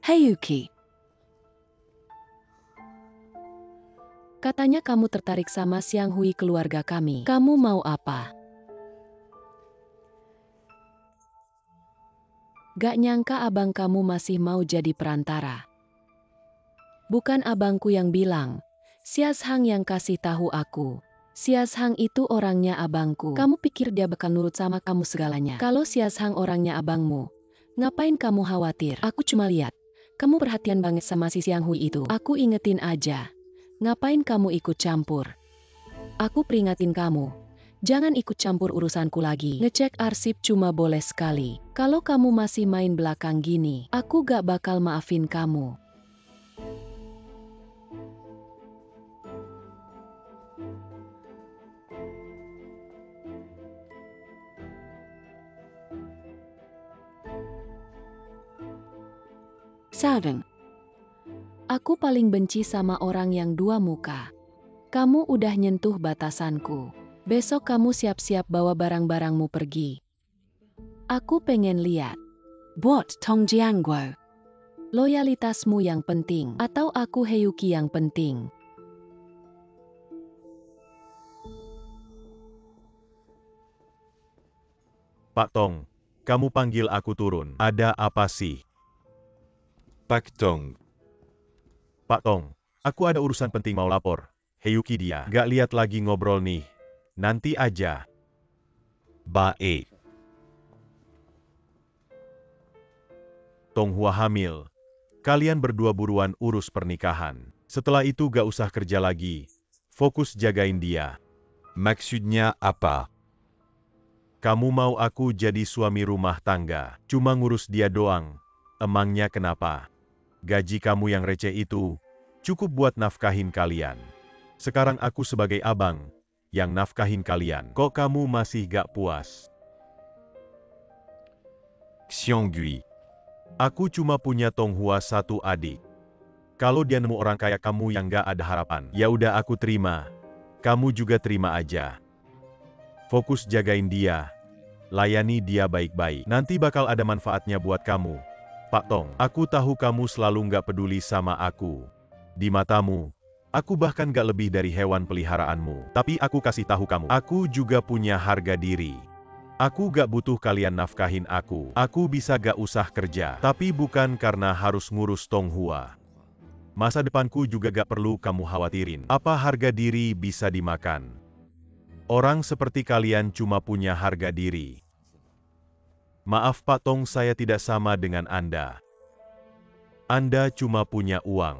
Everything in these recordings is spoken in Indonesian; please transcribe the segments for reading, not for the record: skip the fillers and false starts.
Hey Yuki. Katanya kamu tertarik sama Xiang Hui keluarga kami. Kamu mau apa? Gak nyangka abang kamu masih mau jadi perantara. Bukan abangku yang bilang. Sias Hang yang kasih tahu aku. Sias Hang itu orangnya abangku. Kamu pikir dia bakal nurut sama kamu segalanya? Kalau Sias Hang orangnya abangmu, ngapain kamu khawatir? Aku cuma lihat. Kamu perhatian banget sama si Xiang Hui itu. Aku ingetin aja. Ngapain kamu ikut campur? Aku peringatin kamu. Jangan ikut campur urusanku lagi. Ngecek arsip cuma boleh sekali. Kalau kamu masih main belakang gini, aku gak bakal maafin kamu. Sadeng. Aku paling benci sama orang yang dua muka. Kamu udah nyentuh batasanku. Besok kamu siap-siap bawa barang-barangmu pergi. Aku pengen lihat. Buat Tong Jiangguo. Loyalitasmu yang penting, atau aku Heyuki yang penting? Pak Tong, kamu panggil aku turun. Ada apa sih? Pak Tong. Pak Tong, aku ada urusan penting mau lapor. Heyuki dia. Gak lihat lagi ngobrol nih. Nanti aja. Baik. Tong Hua hamil. Kalian berdua buruan urus pernikahan. Setelah itu gak usah kerja lagi. Fokus jagain dia. Maksudnya apa? Kamu mau aku jadi suami rumah tangga. Cuma ngurus dia doang. Emangnya kenapa? Gaji kamu yang receh itu cukup buat nafkahin kalian. Sekarang aku sebagai abang yang nafkahin kalian. Kok kamu masih gak puas? Xianggui. Aku cuma punya Tong Hua satu adik. Kalau dia nemu orang kayak kamu yang gak ada harapan, ya udah aku terima. Kamu juga terima aja. Fokus jagain dia. Layani dia baik-baik. Nanti bakal ada manfaatnya buat kamu. Pak Tong, aku tahu kamu selalu gak peduli sama aku. Di matamu, aku bahkan gak lebih dari hewan peliharaanmu. Tapi aku kasih tahu kamu, aku juga punya harga diri. Aku gak butuh kalian nafkahin aku. Aku bisa gak usah kerja. Tapi bukan karena harus ngurus Tong Hua. Masa depanku juga gak perlu kamu khawatirin. Apa harga diri bisa dimakan? Orang seperti kalian cuma punya harga diri. Maaf Pak Tong, saya tidak sama dengan Anda. Anda cuma punya uang.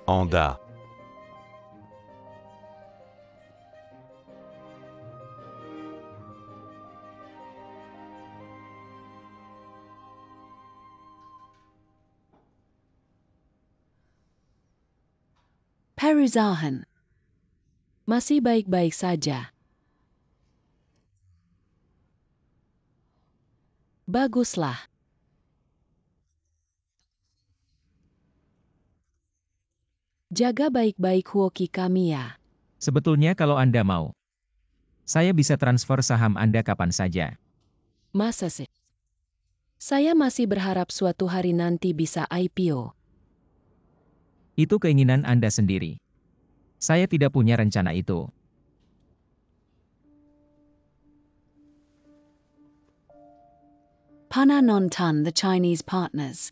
Anda. Perusahaan. Masih baik-baik saja. Baguslah. Jaga baik-baik Huoki kami ya. Sebetulnya kalau Anda mau, saya bisa transfer saham Anda kapan saja. Masa sih? Saya masih berharap suatu hari nanti bisa IPO. Itu keinginan Anda sendiri. Saya tidak punya rencana itu. Pananontan the Chinese partners.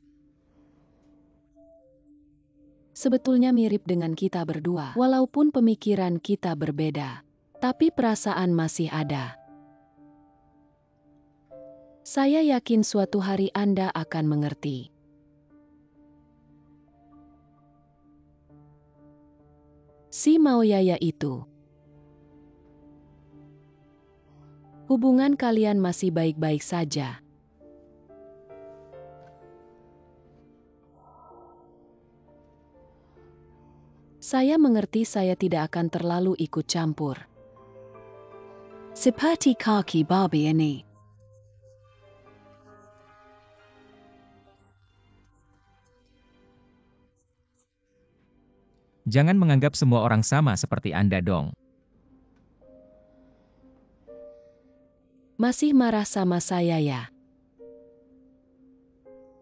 Sebetulnya mirip dengan kita berdua, walaupun pemikiran kita berbeda. Tapi perasaan masih ada. Saya yakin suatu hari Anda akan mengerti. Si Maoyaya itu. Hubungan kalian masih baik-baik saja. Saya mengerti saya tidak akan terlalu ikut campur. Seperti kaki babi ini. Jangan menganggap semua orang sama seperti Anda dong. Masih marah sama saya ya?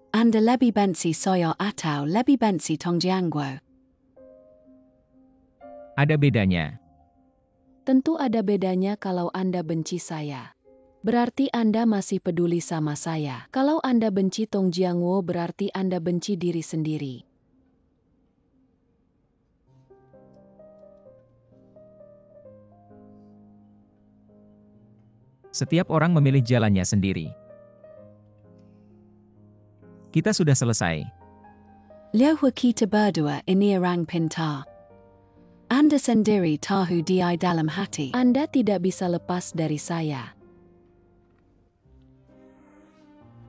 Anda lebih benci saya atau lebih benci Tong Jiangguo? Ada bedanya. Tentu ada bedanya kalau Anda benci saya. Berarti Anda masih peduli sama saya. Kalau Anda benci Tong Jiangwo berarti Anda benci diri sendiri. Setiap orang memilih jalannya sendiri. Kita sudah selesai. Liu kita berdua ini orang pintar. Anda sendiri tahu dia dalam hati. Anda tidak bisa lepas dari saya.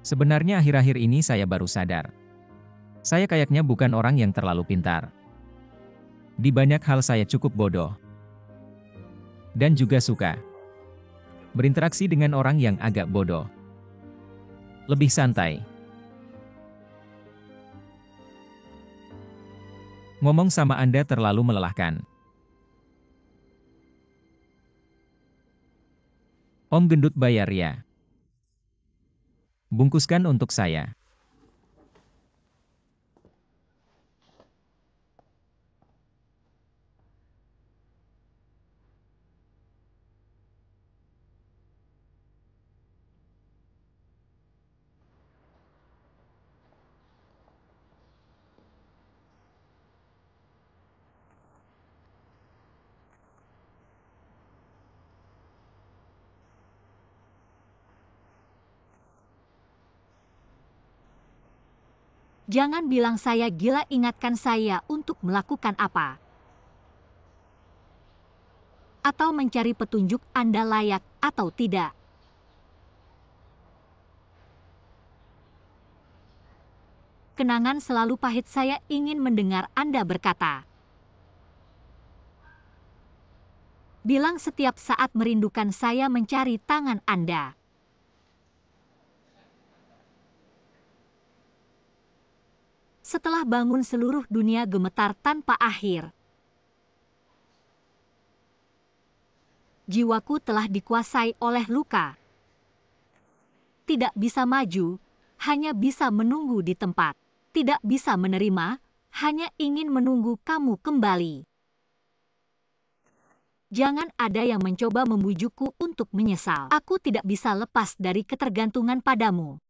Sebenarnya akhir-akhir ini saya baru sadar. Saya kayaknya bukan orang yang terlalu pintar. Di banyak hal saya cukup bodoh. Dan juga suka berinteraksi dengan orang yang agak bodoh. Lebih santai. Ngomong sama Anda terlalu melelahkan. Om gendut bayar ya. Bungkuskan untuk saya. Jangan bilang saya gila, ingatkan saya untuk melakukan apa. Atau mencari petunjuk Anda layak atau tidak. Kenangan selalu pahit, saya ingin mendengar Anda berkata. Bilang setiap saat merindukan saya mencari tangan Anda. Setelah bangun seluruh dunia gemetar tanpa akhir. Jiwaku telah dikuasai oleh luka. Tidak bisa maju, hanya bisa menunggu di tempat. Tidak bisa menerima, hanya ingin menunggu kamu kembali. Jangan ada yang mencoba membujukku untuk menyesal. Aku tidak bisa lepas dari ketergantungan padamu.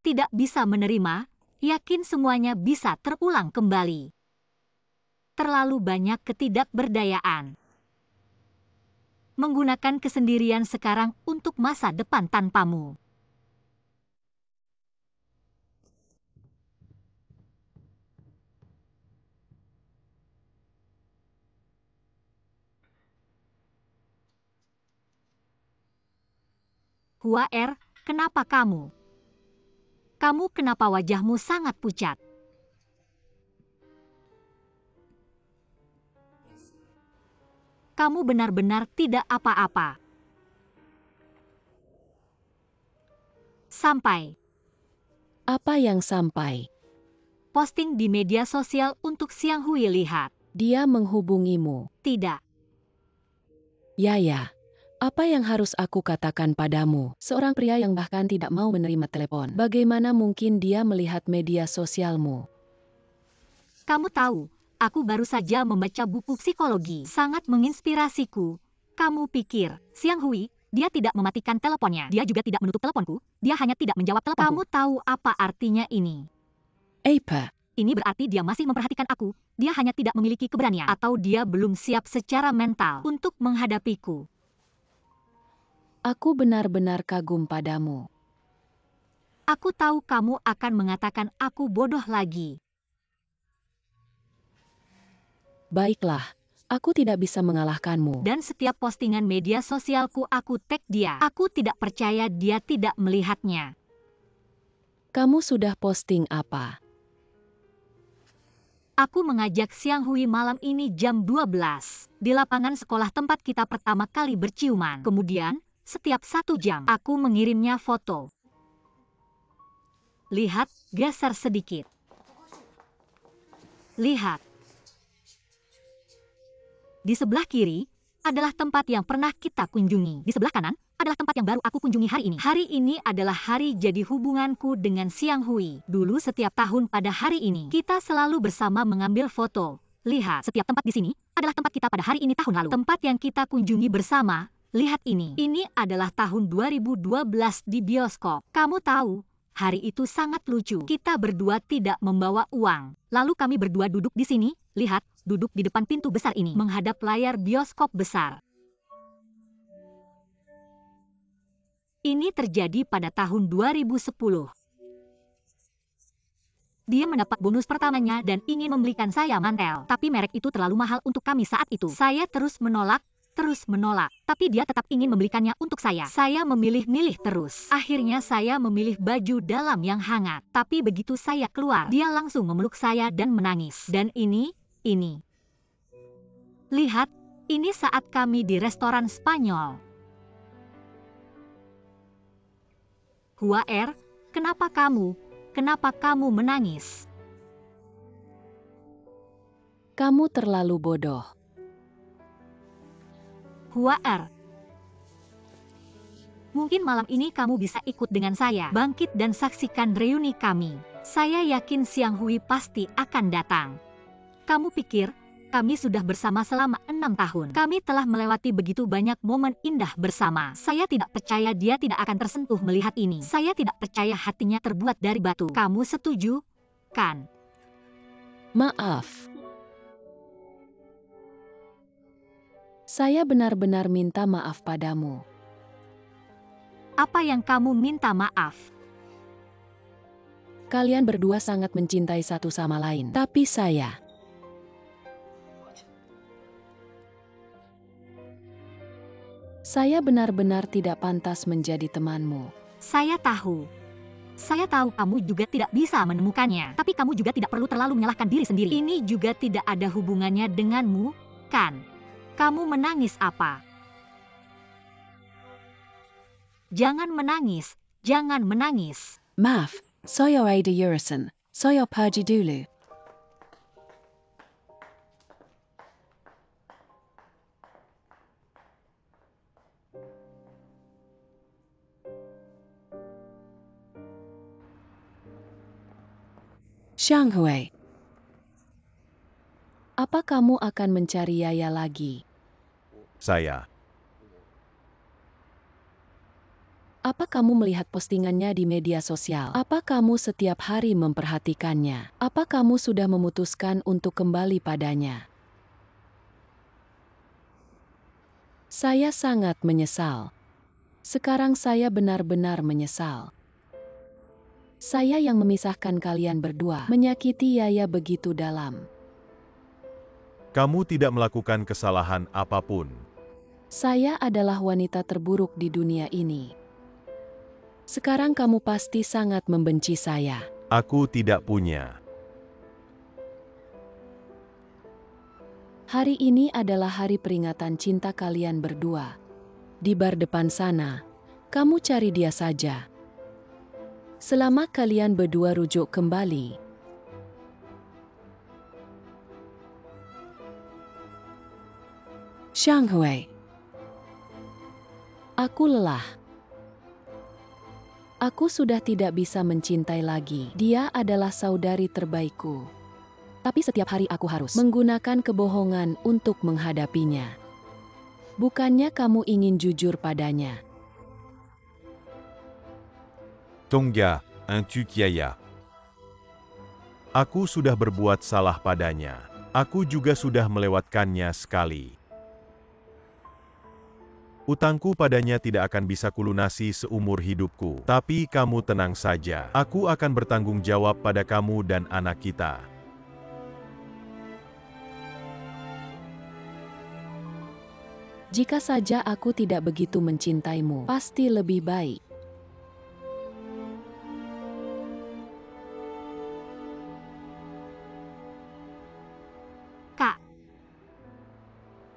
Tidak bisa menerima, yakin semuanya bisa terulang kembali. Terlalu banyak ketidakberdayaan. Menggunakan kesendirian sekarang untuk masa depan tanpamu. Hua Er, kenapa kamu? Kamu kenapa wajahmu sangat pucat? Kamu benar-benar tidak apa-apa. Sampai. Apa yang sampai? Posting di media sosial untuk Xiang Hui lihat. Dia menghubungimu. Tidak. Ya. Apa yang harus aku katakan padamu? Seorang pria yang bahkan tidak mau menerima telepon. Bagaimana mungkin dia melihat media sosialmu? Kamu tahu, aku baru saja membaca buku psikologi. Sangat menginspirasiku. Kamu pikir, Xiang Hui, dia tidak mematikan teleponnya. Dia juga tidak menutup teleponku. Dia hanya tidak menjawab teleponku. Kamu tahu apa artinya ini? Apa? Ini berarti dia masih memperhatikan aku. Dia hanya tidak memiliki keberanian. Atau dia belum siap secara mental untuk menghadapiku. Aku benar-benar kagum padamu. Aku tahu kamu akan mengatakan aku bodoh lagi. Baiklah, aku tidak bisa mengalahkanmu. Dan setiap postingan media sosialku aku tag dia. Aku tidak percaya dia tidak melihatnya. Kamu sudah posting apa? Aku mengajak Xiang Hui malam ini jam 12. Di lapangan sekolah tempat kita pertama kali berciuman. Kemudian, setiap 1 jam, aku mengirimnya foto. Lihat, geser sedikit. Lihat. Di sebelah kiri, adalah tempat yang pernah kita kunjungi. Di sebelah kanan, adalah tempat yang baru aku kunjungi hari ini. Hari ini adalah hari jadi hubunganku dengan Xiang Hui. Dulu setiap tahun pada hari ini, kita selalu bersama mengambil foto. Lihat, setiap tempat di sini adalah tempat kita pada hari ini tahun lalu. Tempat yang kita kunjungi bersama, lihat ini. Ini adalah tahun 2012 di bioskop. Kamu tahu, hari itu sangat lucu. Kita berdua tidak membawa uang. Lalu kami berdua duduk di sini, lihat, duduk di depan pintu besar ini, menghadap layar bioskop besar. Ini terjadi pada tahun 2010. Dia mendapat bonus pertamanya dan ingin membelikan saya mantel. Tapi merek itu terlalu mahal untuk kami saat itu. Saya terus menolak. Tapi dia tetap ingin membelikannya untuk saya. Saya memilih-milih terus. Akhirnya saya memilih baju dalam yang hangat. Tapi begitu saya keluar, dia langsung memeluk saya dan menangis. Dan ini. Lihat, ini saat kami di restoran Spanyol. Hua Er, kenapa kamu menangis? Kamu terlalu bodoh. Hua Er, mungkin malam ini kamu bisa ikut dengan saya, bangkit dan saksikan reuni kami. Saya yakin Xiang Hui pasti akan datang. Kamu pikir, kami sudah bersama selama 6 tahun. Kami telah melewati begitu banyak momen indah bersama. Saya tidak percaya dia tidak akan tersentuh melihat ini. Saya tidak percaya hatinya terbuat dari batu. Kamu setuju, kan? Maaf. Saya benar-benar minta maaf padamu. Apa yang kamu minta maaf? Kalian berdua sangat mencintai satu sama lain. Tapi saya benar-benar tidak pantas menjadi temanmu. Saya tahu kamu juga tidak bisa menemukannya. Tapi kamu juga tidak perlu terlalu menyalahkan diri sendiri. Ini juga tidak ada hubungannya denganmu, kan? Kamu menangis apa? Jangan menangis. Maaf, saya ada urusan. Saya pergi dulu. Xiang Hui, Apa kamu akan mencari Yaya lagi? Saya. Apa kamu melihat postingannya di media sosial? Apa kamu setiap hari memperhatikannya? Apa kamu sudah memutuskan untuk kembali padanya? Saya sangat menyesal. Sekarang saya benar-benar menyesal. Saya yang memisahkan kalian berdua, menyakiti Yaya begitu dalam. Kamu tidak melakukan kesalahan apapun. Saya adalah wanita terburuk di dunia ini. Sekarang kamu pasti sangat membenci saya. Aku tidak punya. Hari ini adalah hari peringatan cinta kalian berdua. Di bar depan sana, kamu cari dia saja. Selama kalian berdua rujuk kembali. Xiang Hui, Aku lelah. Aku sudah tidak bisa mencintai lagi. Dia adalah saudari terbaikku. Tapi setiap hari aku harus menggunakan kebohongan untuk menghadapinya. Bukannya kamu ingin jujur padanya? Tonga, un Yaya. Aku sudah berbuat salah padanya. Aku juga sudah melewatkannya sekali. Utangku padanya tidak akan bisa kulunasi seumur hidupku. Tapi kamu tenang saja. Aku akan bertanggung jawab pada kamu dan anak kita. Jika saja aku tidak begitu mencintaimu, pasti lebih baik. Kak,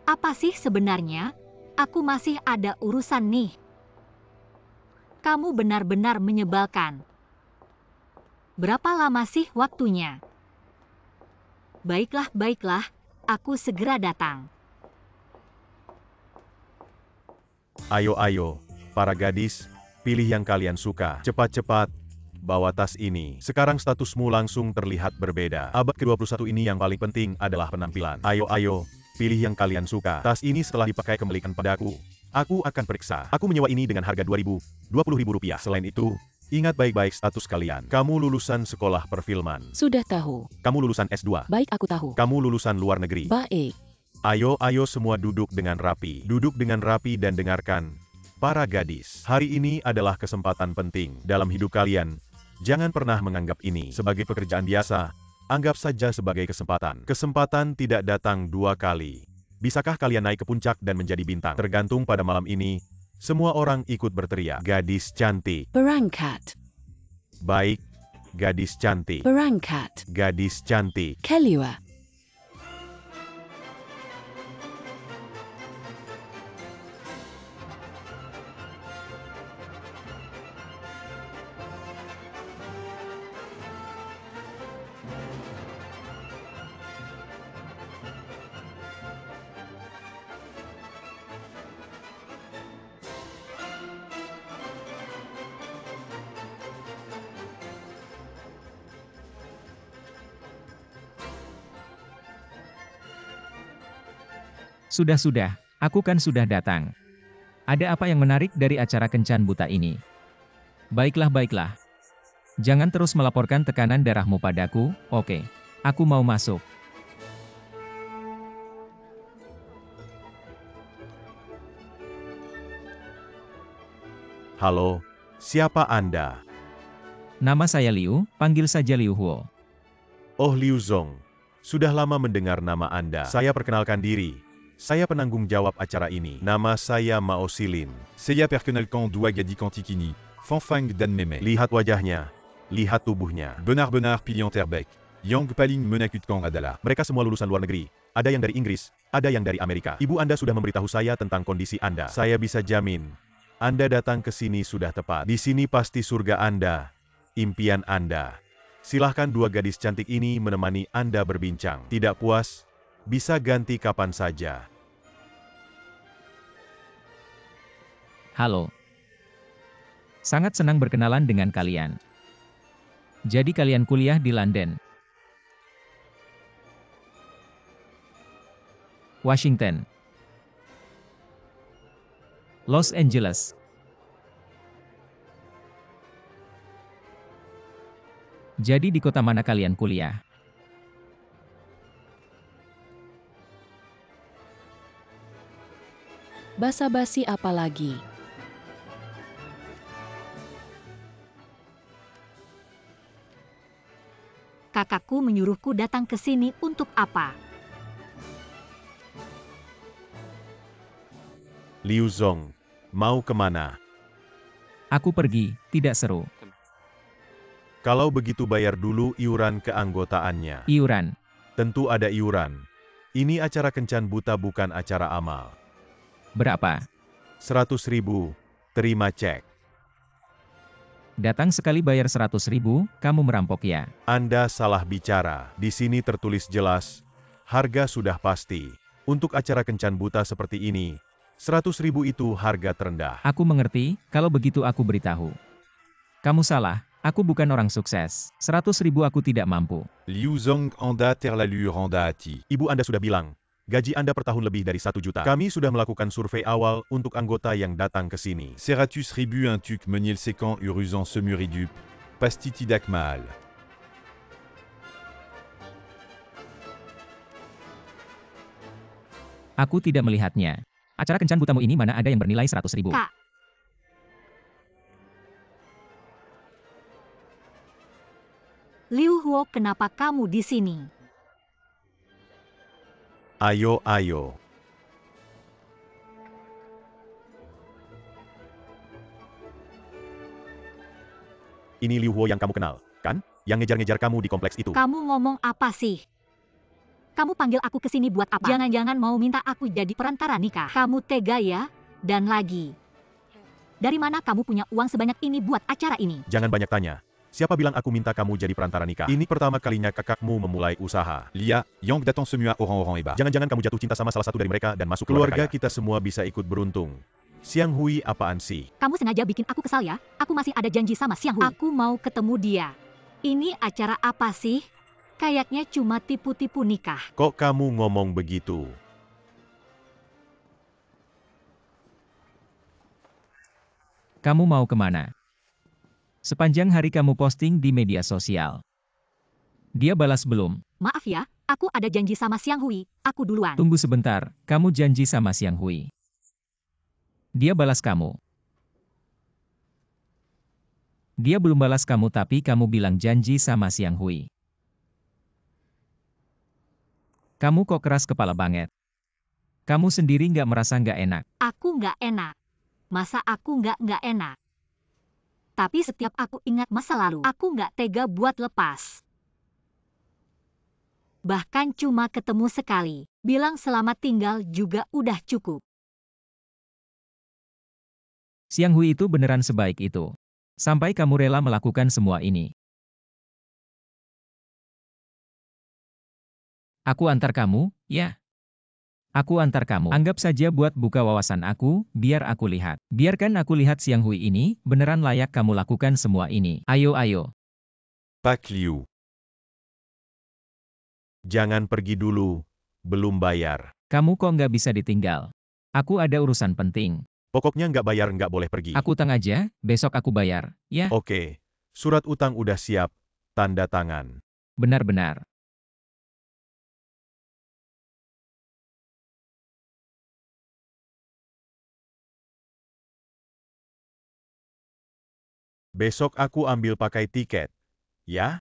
apa sih sebenarnya? Aku masih ada urusan nih. Kamu benar-benar menyebalkan. Berapa lama sih waktunya? Baiklah, aku segera datang. Ayo, Para gadis, pilih yang kalian suka. Cepat-cepat, bawa tas ini. Sekarang statusmu langsung terlihat berbeda. Abad ke-21 ini yang paling penting adalah penampilan. Ayo, pilih yang kalian suka. Tas ini setelah dipakai kembalikan padaku. Aku akan periksa. Aku menyewa ini dengan harga 20.000 rupiah. Selain itu, ingat baik-baik status kalian. Kamu lulusan sekolah perfilman. Sudah tahu. Kamu lulusan S2. Baik, aku tahu. Kamu lulusan luar negeri. Baik. Ayo semua duduk dengan rapi. Duduk dengan rapi dan dengarkan. Para gadis, hari ini adalah kesempatan penting dalam hidup kalian. Jangan pernah menganggap ini sebagai pekerjaan biasa. Anggap saja sebagai kesempatan. Kesempatan tidak datang dua kali. Bisakah kalian naik ke puncak dan menjadi bintang? Tergantung pada malam ini. Semua orang ikut berteriak. Gadis cantik. Berangkat. Baik. Gadis cantik. Berangkat. Gadis cantik. Keluar. Sudah, aku kan sudah datang. Ada apa yang menarik dari acara kencan buta ini? Baiklah. Jangan terus melaporkan tekanan darahmu padaku, oke. Aku mau masuk. Halo, siapa Anda? Nama saya Liu, panggil saja Liu Huo. Oh Liu Zong. Sudah lama mendengar nama Anda. Saya perkenalkan diri. Saya penanggung jawab acara ini. Nama saya Mao Silin. Seiya perkenalkan dua gadis kantikini, Fanfang dan Meme. Lihat wajahnya. Lihat tubuhnya. Benar-benar pilihan terbaik. Yang paling menakutkan adalah mereka semua lulusan luar negeri. Ada yang dari Inggris, ada yang dari Amerika. Ibu Anda sudah memberitahu saya tentang kondisi Anda. Saya bisa jamin, Anda datang ke sini sudah tepat. Di sini pasti surga Anda, impian Anda. Silahkan dua gadis cantik ini menemani Anda berbincang. Tidak puas? Bisa ganti kapan saja. Halo. Sangat senang berkenalan dengan kalian. Jadi kalian kuliah di London, Washington, Los Angeles. Jadi di kota mana kalian kuliah? Basa-basi apa lagi? Kakakku menyuruhku datang ke sini untuk apa? Liu Zong, mau kemana? Aku pergi, tidak seru. Kalau begitu bayar dulu iuran keanggotaannya. Iuran. Tentu ada iuran. Ini acara kencan buta bukan acara amal. Berapa? 100.000, terima cek. Datang sekali bayar 100.000, kamu merampok ya? Anda salah bicara. Di sini tertulis jelas, harga sudah pasti. Untuk acara kencan buta seperti ini, 100.000 itu harga terendah. Aku mengerti, kalau begitu aku beritahu. Kamu salah, aku bukan orang sukses. 100.000 aku tidak mampu. Liu Zong Anda terlalu rendah hati. Ibu Anda sudah bilang, gaji Anda per tahun lebih dari 1 juta. Kami sudah melakukan survei awal untuk anggota yang datang ke sini. 100.000 un tuk menil sekan uruzan semuridup, pasti tidak mahal. Aku tidak melihatnya. Acara kencan butamu ini mana ada yang bernilai 100.000? Kak. Liu Huo, kenapa kamu di sini? Ayo. Ini Liu Huo yang kamu kenal, kan? Yang ngejar-ngejar kamu di kompleks itu. Kamu ngomong apa sih? Kamu panggil aku ke sini buat apa? Jangan-jangan mau minta aku jadi perantara nikah. Kamu tega ya? Dan lagi, dari mana kamu punya uang sebanyak ini buat acara ini? Jangan banyak tanya. Siapa bilang aku minta kamu jadi perantara nikah? Ini pertama kalinya kakakmu memulai usaha. Lia, yang datang semua orang-orang hebat. Jangan-jangan kamu jatuh cinta sama salah satu dari mereka dan masuk keluarga kita semua bisa ikut beruntung. Siang Hui apaan sih? Kamu sengaja bikin aku kesal ya? Aku masih ada janji sama Siang Hui. Aku mau ketemu dia. Ini acara apa sih? Kayaknya cuma tipu-tipu nikah. Kok kamu ngomong begitu? Kamu mau kemana? Sepanjang hari kamu posting di media sosial. Dia balas belum? Maaf ya, aku ada janji sama Siang Hui. Aku duluan. Tunggu sebentar, kamu janji sama Siang Hui. Dia balas kamu. Dia belum balas kamu tapi kamu bilang janji sama Siang Hui. Kamu kok keras kepala banget? Kamu sendiri nggak merasa nggak enak? Aku nggak enak. Masa aku nggak enak? Tapi setiap aku ingat masa lalu, aku nggak tega buat lepas. Bahkan cuma ketemu sekali. Bilang selamat tinggal juga udah cukup. Siang Hui itu beneran sebaik itu. Sampai kamu rela melakukan semua ini. Aku antar kamu, ya? Aku antar kamu. Anggap saja buat buka wawasan aku, biar aku lihat. Biarkan aku lihat Siang Hui ini, beneran layak kamu lakukan semua ini. Ayo, ayo. Pak Liu. Jangan pergi dulu, belum bayar. Kamu kok nggak bisa ditinggal? Aku ada urusan penting. Pokoknya nggak bayar nggak boleh pergi. Aku utang aja, besok aku bayar, ya? Oke, surat utang udah siap, tanda tangan. Benar-benar. Besok aku ambil pakai tiket, ya?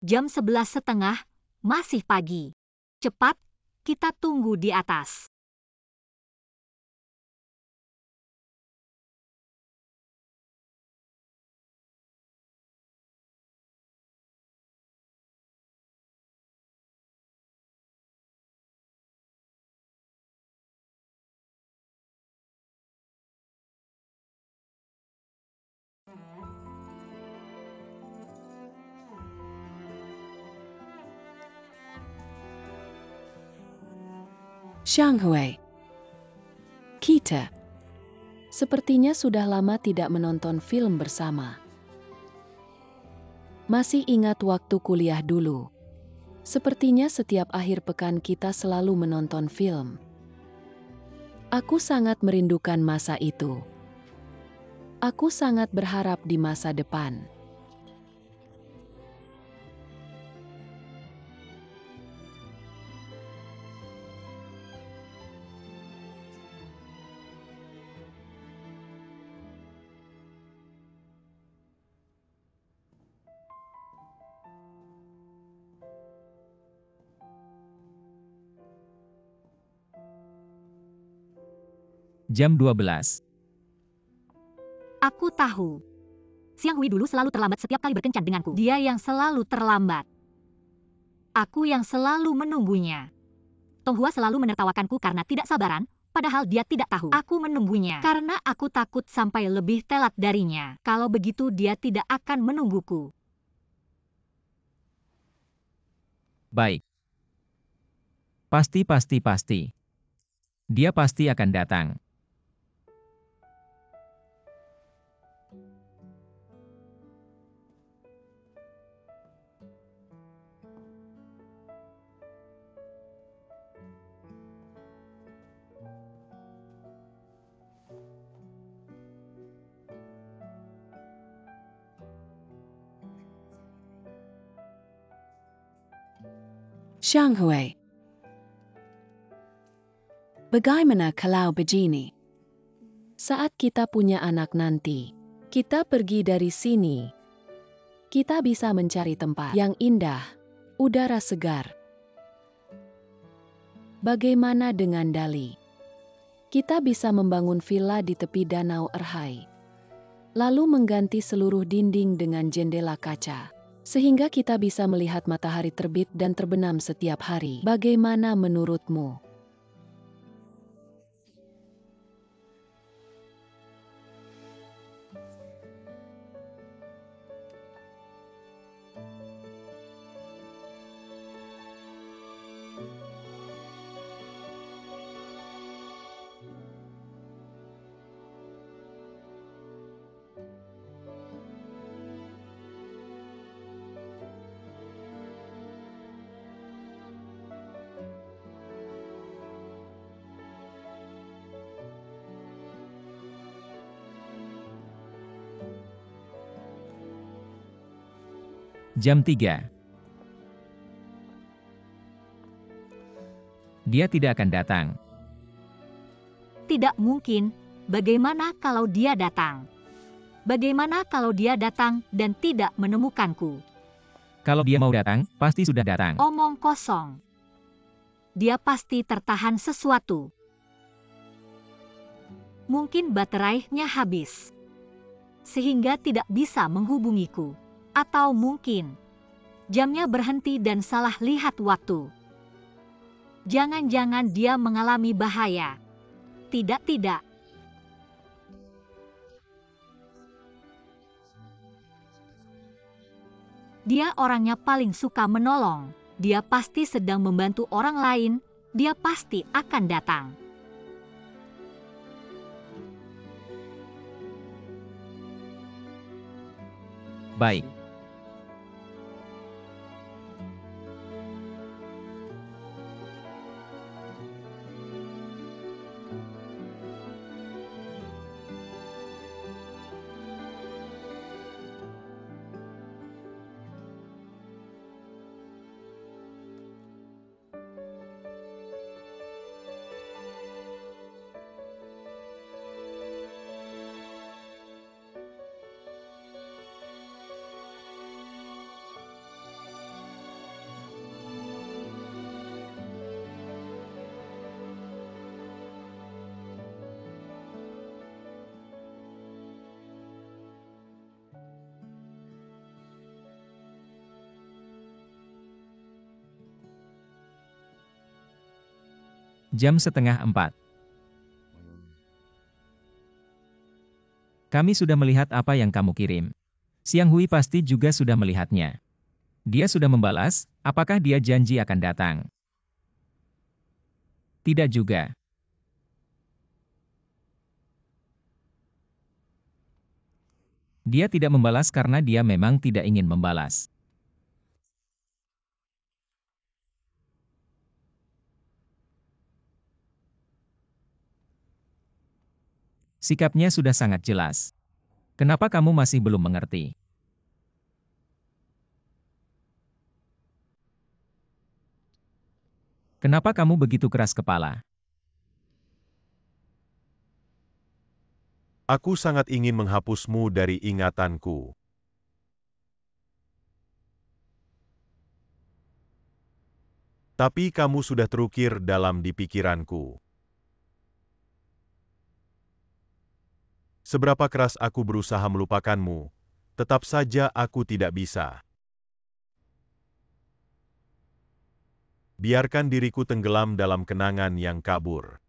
Jam 11.30, masih pagi. Cepat, kita tunggu di atas. Shanghai. Kita. Sepertinya sudah lama tidak menonton film bersama. Masih ingat waktu kuliah dulu. Sepertinya setiap akhir pekan kita selalu menonton film. Aku sangat merindukan masa itu. Aku sangat berharap di masa depan. Jam 12. Aku tahu. Siang Hui dulu selalu terlambat setiap kali berkencan denganku. Dia yang selalu terlambat. Aku yang selalu menunggunya. Tonghua selalu menertawakanku karena tidak sabaran, padahal dia tidak tahu. Aku menunggunya karena aku takut sampai lebih telat darinya. Kalau begitu dia tidak akan menungguku. Baik. Pasti. Dia pasti akan datang. Shanghai. Bagaimana kalau begini? Saat kita punya anak nanti, kita pergi dari sini. Kita bisa mencari tempat yang indah, udara segar. Bagaimana dengan Dali? Kita bisa membangun villa di tepi Danau Erhai. Lalu mengganti seluruh dinding dengan jendela kaca. Sehingga kita bisa melihat matahari terbit dan terbenam setiap hari. Bagaimana menurutmu? Jam 3. Dia tidak akan datang. Tidak mungkin. Bagaimana kalau dia datang? Bagaimana kalau dia datang dan tidak menemukanku? Kalau dia mau datang, pasti sudah datang. Omong kosong. Dia pasti tertahan sesuatu. Mungkin baterainya habis, sehingga tidak bisa menghubungiku. Atau mungkin jamnya berhenti dan salah lihat waktu. Jangan-jangan dia mengalami bahaya. Tidak. Dia orangnya paling suka menolong. Dia pasti sedang membantu orang lain. Dia pasti akan datang. Baik. Jam 3:30. Kami sudah melihat apa yang kamu kirim. Siang Hui pasti juga sudah melihatnya. Dia sudah membalas, apakah dia janji akan datang? Tidak juga. Dia tidak membalas karena dia memang tidak ingin membalas. Sikapnya sudah sangat jelas. Kenapa kamu masih belum mengerti? Kenapa kamu begitu keras kepala? Aku sangat ingin menghapusmu dari ingatanku. Tapi kamu sudah terukir dalam di pikiranku. Seberapa keras aku berusaha melupakanmu, tetap saja aku tidak bisa. Biarkan diriku tenggelam dalam kenangan yang kabur.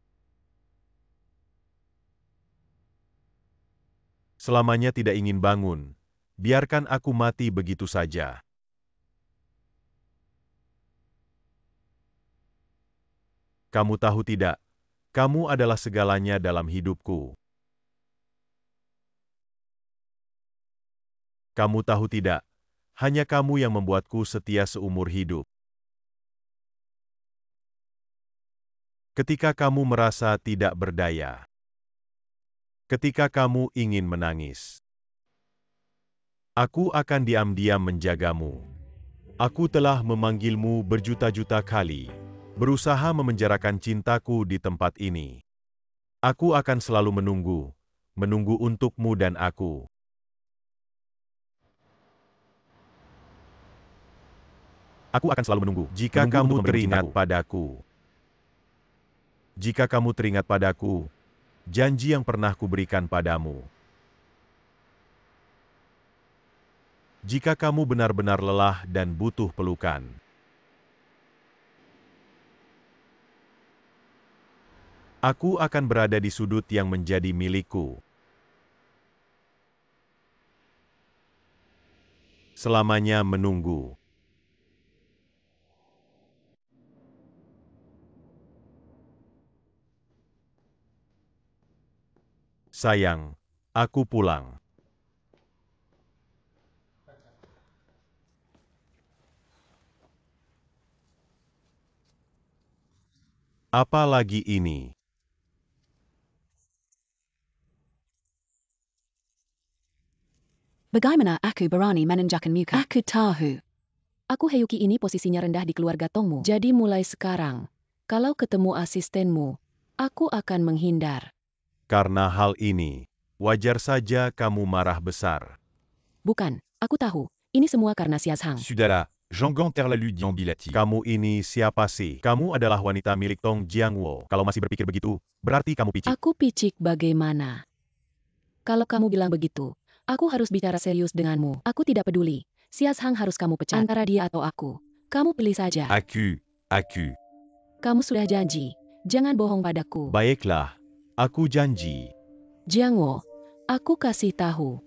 Selamanya tidak ingin bangun, biarkan aku mati begitu saja. Kamu tahu tidak, kamu adalah segalanya dalam hidupku. Kamu tahu tidak, hanya kamu yang membuatku setia seumur hidup. Ketika kamu merasa tidak berdaya. Ketika kamu ingin menangis. Aku akan diam-diam menjagamu. Aku telah memanggilmu berjuta-juta kali, berusaha memenjarakan cintaku di tempat ini. Aku akan selalu menunggu untukmu dan aku. Aku akan selalu menunggu, jika kamu teringat padaku. Jika kamu teringat padaku, janji yang pernah kuberikan padamu. Jika kamu benar-benar lelah dan butuh pelukan. Aku akan berada di sudut yang menjadi milikku. Selamanya menunggu. Sayang, aku pulang. Apa lagi ini? Bagaimana aku berani menunjukkan muka? Aku tahu. Aku Heyuki ini posisinya rendah di keluarga Tongmu. Jadi mulai sekarang, kalau ketemu asistenmu, aku akan menghindar. Karena hal ini, wajar saja kamu marah besar. Bukan, aku tahu. Ini semua karena Sias Hang. Sudala, Jean terlalu diambilati. Kamu ini siapa sih? Kamu adalah wanita milik Tong Jiangwo. Kalau masih berpikir begitu, berarti kamu picik. Aku picik bagaimana? Kalau kamu bilang begitu, aku harus bicara serius denganmu. Aku tidak peduli. Sias Hang harus kamu pecat. Antara dia atau aku. Kamu pilih saja. Aku. Kamu sudah janji. Jangan bohong padaku. Baiklah, aku janji. Jiangwo, aku kasih tahu.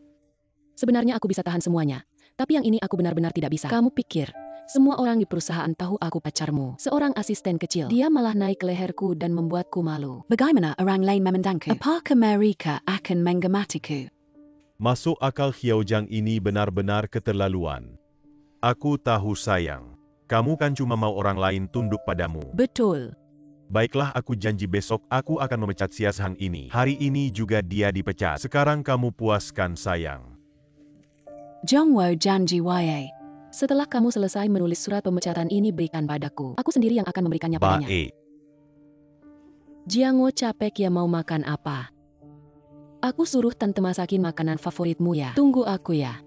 Sebenarnya aku bisa tahan semuanya. Tapi yang ini aku benar-benar tidak bisa. Kamu pikir, semua orang di perusahaan tahu aku pacarmu. Seorang asisten kecil. Dia malah naik ke leherku dan membuatku malu. Bagaimana orang lain memandangku? Apakah mereka akan mengematiku? Masuk akal Xiaojang ini benar-benar keterlaluan. Aku tahu sayang. Kamu kan cuma mau orang lain tunduk padamu. Betul. Baiklah, aku janji besok aku akan memecat Sias Hang ini. Hari ini juga dia dipecat. Sekarang kamu puaskan sayang. Jongwo janji wae. Setelah kamu selesai menulis surat pemecatan ini berikan padaku. Aku sendiri yang akan memberikannya padanya. Baik. Jiangwo capek ya mau makan apa? Aku suruh tante masakin makanan favoritmu ya. Tunggu aku ya.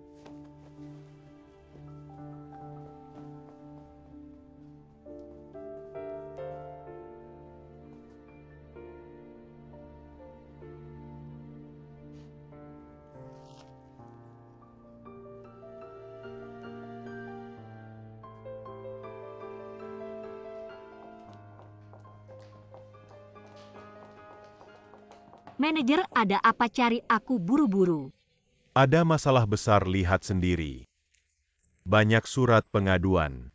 Manajer, ada apa cari aku buru-buru? Ada masalah besar, lihat sendiri. Banyak surat pengaduan.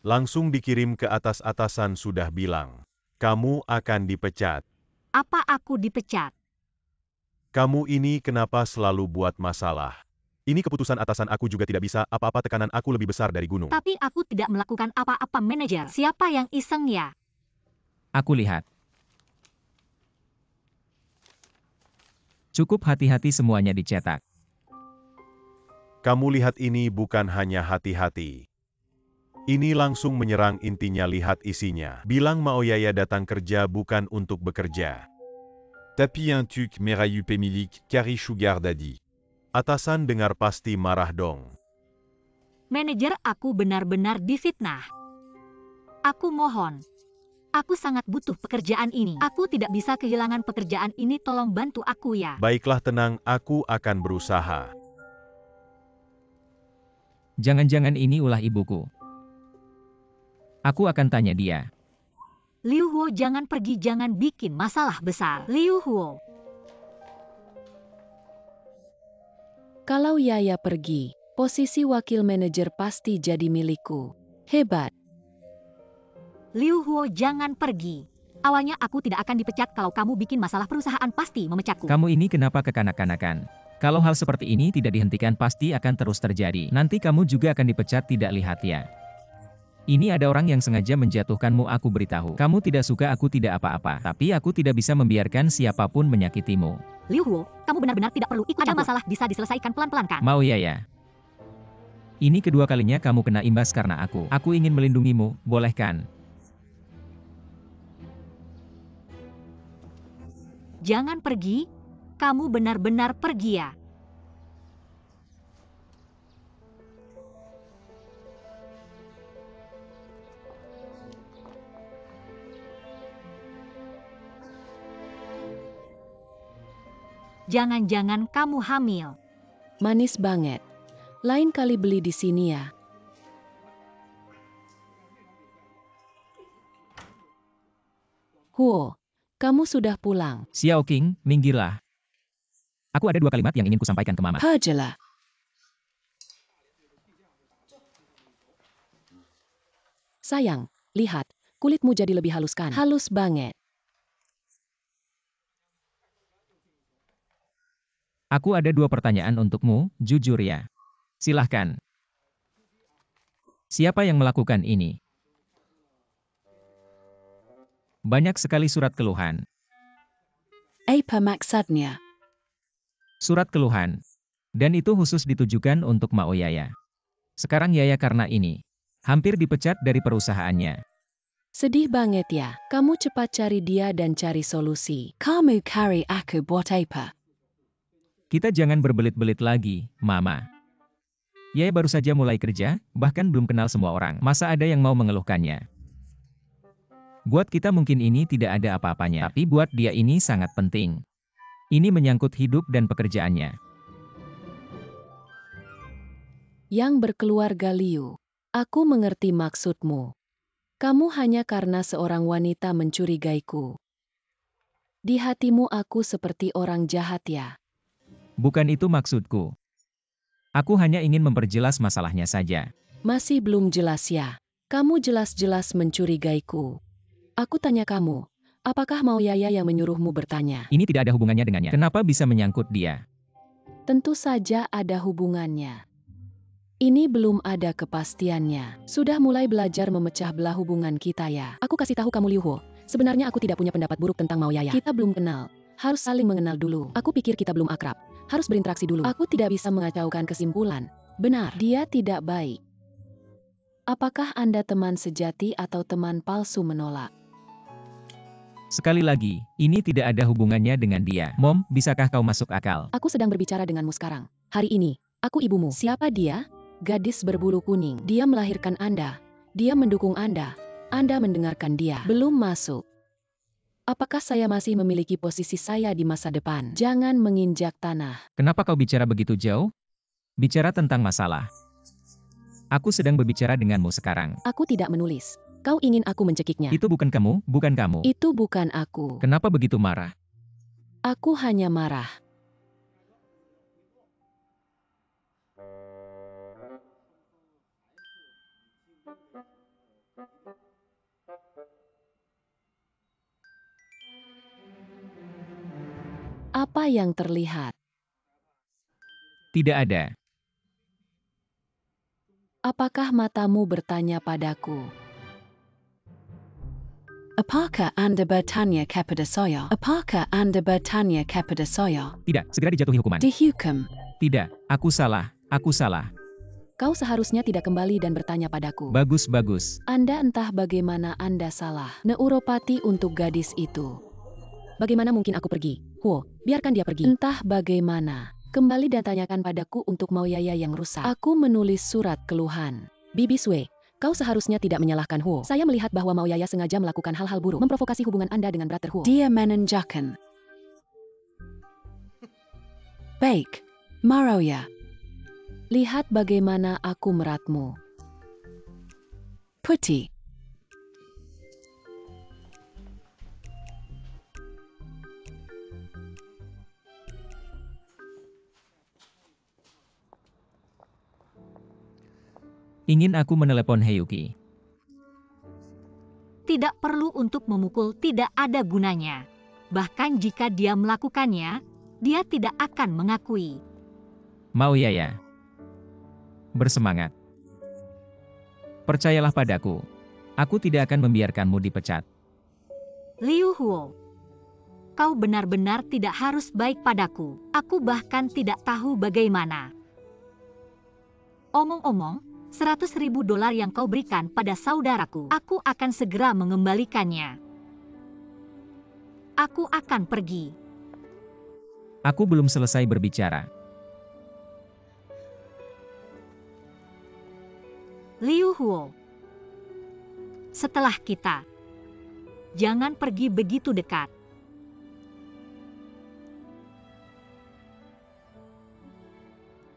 Langsung dikirim ke atas, atasan sudah bilang. Kamu akan dipecat. Apa aku dipecat? Kamu ini kenapa selalu buat masalah? Ini keputusan atasan, aku juga tidak bisa apa-apa, tekanan aku lebih besar dari gunung. Tapi aku tidak melakukan apa-apa, manajer. Siapa yang iseng ya? Aku lihat. Cukup hati-hati semuanya dicetak. Kamu lihat ini, bukan hanya hati-hati. Ini langsung menyerang intinya, lihat isinya. Bilang Mao Yaya datang kerja bukan untuk bekerja. Tapi un tuk merayu pemilik kari sugar daddy. Atasan dengar pasti marah dong. Manajer, aku benar-benar difitnah. Aku mohon. Aku sangat butuh pekerjaan ini. Aku tidak bisa kehilangan pekerjaan ini, tolong bantu aku ya. Baiklah, tenang, aku akan berusaha. Jangan-jangan ini ulah ibuku. Aku akan tanya dia. Liu Huo, jangan pergi, jangan bikin masalah besar. Liu Huo. Kalau Yaya pergi, posisi wakil manajer pasti jadi milikku. Hebat. Liu Huo, jangan pergi. Awalnya aku tidak akan dipecat, kalau kamu bikin masalah perusahaan pasti memecatku. Kamu ini kenapa kekanak-kanakan? Kalau hal seperti ini tidak dihentikan pasti akan terus terjadi. Nanti kamu juga akan dipecat, tidak lihat ya. Ini ada orang yang sengaja menjatuhkanmu, aku beritahu. Kamu tidak suka, aku tidak apa-apa. Tapi aku tidak bisa membiarkan siapapun menyakitimu. Liu Huo, kamu benar-benar tidak perlu ikut campur. Ada masalah bisa diselesaikan pelan-pelan kan? Mau ya? Ini kedua kalinya kamu kena imbas karena aku. Aku ingin melindungimu, boleh kan? Jangan pergi, kamu benar-benar pergi ya. Jangan-jangan kamu hamil. Manis banget. Lain kali beli di sini ya. Huo, kamu sudah pulang. Xiao King, minggirlah. Aku ada 2 kalimat yang ingin kusampaikan ke Mama. Pergilah. Sayang, lihat, kulitmu jadi lebih halus kan? Halus banget. Aku ada 2 pertanyaan untukmu, jujur ya. Silahkan. Siapa yang melakukan ini? Banyak sekali surat keluhan. Apa maksudnya? Surat keluhan. Dan itu khusus ditujukan untuk Mao Yaya. Sekarang Yaya karena ini hampir dipecat dari perusahaannya. Sedih banget ya. Kamu cepat cari dia dan cari solusi. Kamu cari aku buat apa? Kita jangan berbelit-belit lagi, Mama. Yaya baru saja mulai kerja, bahkan belum kenal semua orang. Masa ada yang mau mengeluhkannya? Buat kita mungkin ini tidak ada apa-apanya, tapi buat dia ini sangat penting. Ini menyangkut hidup dan pekerjaannya. Yang berkeluarga Liu, aku mengerti maksudmu. Kamu hanya karena seorang wanita mencurigaiku. Di hatimu aku seperti orang jahat ya. Bukan itu maksudku. Aku hanya ingin memperjelas masalahnya saja. Masih belum jelas ya. Kamu jelas-jelas mencurigaiku. Aku tanya kamu, apakah Mao Yaya yang menyuruhmu bertanya? Ini tidak ada hubungannya dengannya. Kenapa bisa menyangkut dia? Tentu saja ada hubungannya. Ini belum ada kepastiannya. Sudah mulai belajar memecah belah hubungan kita ya. Aku kasih tahu kamu Liu Huo, sebenarnya aku tidak punya pendapat buruk tentang Mao Yaya. Kita belum kenal. Harus saling mengenal dulu. Aku pikir kita belum akrab. Harus berinteraksi dulu. Aku tidak bisa mengacaukan kesimpulan. Benar, dia tidak baik. Apakah Anda teman sejati atau teman palsu menolak? Sekali lagi, ini tidak ada hubungannya dengan dia. Mom, bisakah kau masuk akal? Aku sedang berbicara denganmu sekarang. Hari ini, aku ibumu. Siapa dia? Gadis berbulu kuning. Dia melahirkan Anda. Dia mendukung Anda. Anda mendengarkan dia. Belum masuk. Apakah saya masih memiliki posisi saya di masa depan? Jangan menginjak tanah. Kenapa kau bicara begitu jauh? Bicara tentang masalah. Aku sedang berbicara denganmu sekarang. Aku tidak menulis. Kau ingin aku mencekiknya. Itu bukan kamu, bukan kamu. Itu bukan aku. Kenapa begitu marah? Aku hanya marah. Apa yang terlihat? Tidak ada. Apakah matamu bertanya padaku? Apakah Anda bertanya kepada saya? Apakah Anda bertanya kepada saya? Tidak, segera dijatuhi hukuman. Dihukum. Tidak, aku salah, aku salah. Kau seharusnya tidak kembali dan bertanya padaku. Bagus, bagus. Anda entah bagaimana Anda salah. Neuropati untuk gadis itu. Bagaimana mungkin aku pergi? Huo, biarkan dia pergi. Entah bagaimana. Kembali dan tanyakan padaku untuk Mao Yaya yang rusak. Aku menulis surat keluhan. Bibi Sue, kau seharusnya tidak menyalahkan Huo. Saya melihat bahwa Mao Yaya sengaja melakukan hal-hal buruk, memprovokasi hubungan Anda dengan Brother Huo. Dia menanjakan. Baik, Maroya. Lihat bagaimana aku meratmu. Putih. Ingin aku menelepon Heyuki. Tidak perlu untuk memukul, tidak ada gunanya. Bahkan jika dia melakukannya, dia tidak akan mengakui. Mao Yaya. Bersemangat. Percayalah padaku. Aku tidak akan membiarkanmu dipecat. Liu Huo, kau benar-benar tidak harus baik padaku. Aku bahkan tidak tahu bagaimana. Omong-omong, $100.000 yang kau berikan pada saudaraku, aku akan segera mengembalikannya. Aku akan pergi. Aku belum selesai berbicara. Liu Huo, setelah kita, jangan pergi begitu dekat.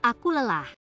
Aku lelah.